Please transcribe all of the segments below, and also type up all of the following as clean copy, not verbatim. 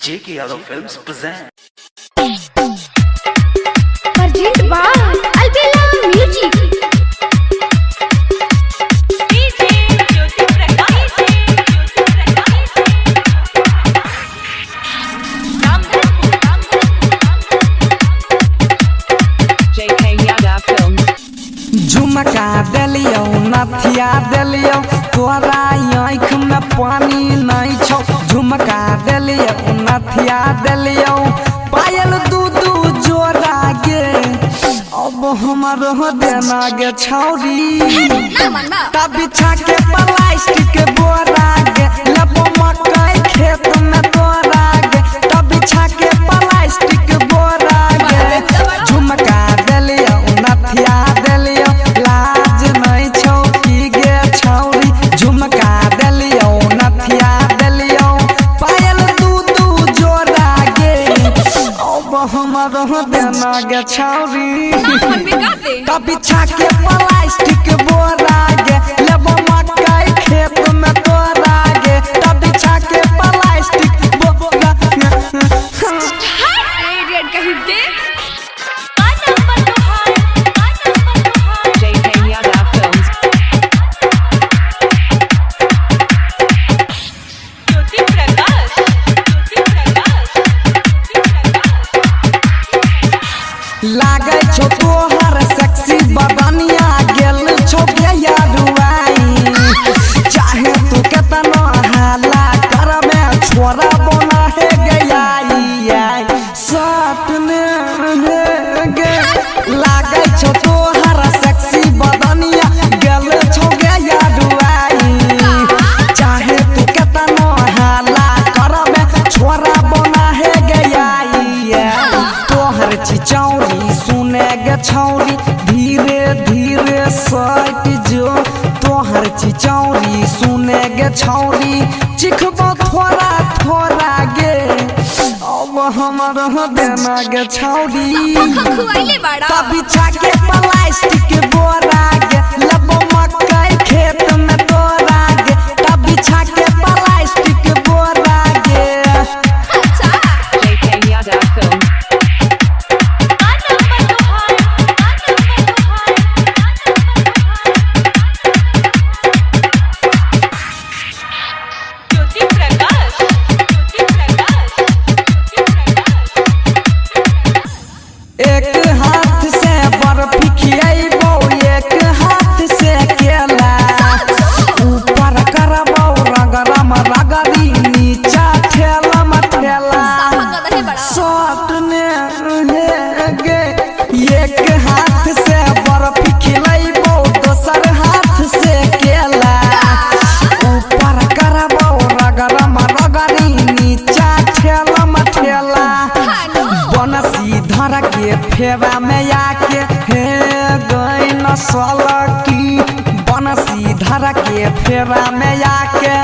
JK Yadav Films present. Presented by Albella Music. झुमका दिलियो नथिया दिलियो तोरा आँख में पानी नहीं छौ। झुमका दिलियो नथिया दिलियो पायल दू दू जोड़ा गे अब हमारो देना गे छौरी तब बिछा के प्लास्टिक बोरा गे लब मकई खेत में तोरा गे तब बिछा के प्लास्टिक बोरा गे झुमका दिलियो नथिया दिलियो लाज नहीं छौ की गे छौरी। झुमका दिलियो नथिया दिलियो पायल दू दू जोड़ा गे अब हमारो देना गे छौरी तब बिछा के प्लास्टिक बोरा गे लब मकई खेत में तोरा गे तब बिछा के प्लास्टिक बोरा लागे छो तोहर सेक्सी बदनिया गेल छो गया रुआई चाहे तू केतना हाला कर में छोरा बना है गया सपने गे लागे छो तोहर सेक्सी बदनिया गेल छो गया रुआई चाहे तू केतना हाला कर में छोरा बना है गया तोहर चिचौरी सुने गे छौरी धीरे धीरे सट जो तोहर चिचौरी सुने गे छौरी चिखबो थोड़ा थोड़ा गे अब हमर देना गे छौरी तब बिछा के प्लास्टिक बोरा गे लब मकई खेत में तोरा गे तब बिछा के प्लास्टिक बोरा गे JK Yadav Film. एक हाथ से बर्फी खियाइबो एक हाथ से केला ऊपर करबो रगरम रगरी नीचा ठेलम ठेला सटने गे एक हाथ से बर्फी खिलाइबो दोसर हाथ से केला ऊपर करबो रगरम रगरी नीचा ठेलम ठेला बनसी धर के फेरा में आके हे गई नसल की बनसी धर के फेरा में आके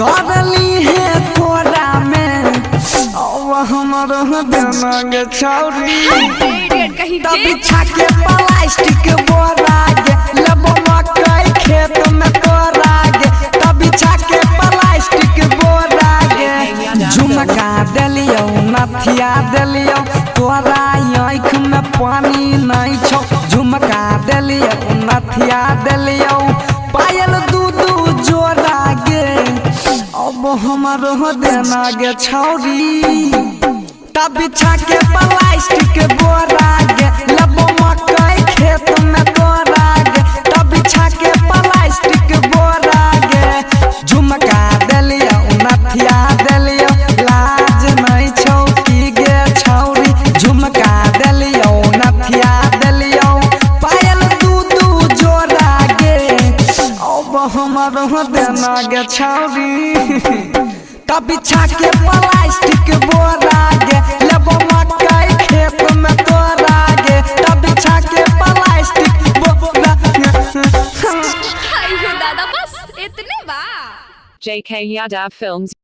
दौड़ली है कोरा में अब हमर देना गे छौरी तब बिछा के प्लास्टिक बोरा गे लब मकई खेत में तोरा गे तब बिछा के प्लास्टिक बोरा गे झुमका दिलियो नथिया दिलियो तोरा आँख में पानी नहीं छौ। झुमका दिलियो नथिया दिलियो पायल दू दू जोड़ा गे अब हमारो देना गे छौरी तब बिछा के प्लास्टिक बोरा गे लब मकई खेत में तोरा गे तब बिछा के प्लास्टिक बोरा गे झुमका दिलियो नथिया दिलियो लाज नहीं छौ की गे छौरी। झुमका दिलियो नथिया दिलियो पायल दू दू जोड़ा गे अब हमारो देना गे छौरी तब बिछा के प्लास्टिक बोरा गे लब मकई खेत में तोरा गे तब बिछा के प्लास्टिक बोरा दादा बस इतने बा JK Yadav Films.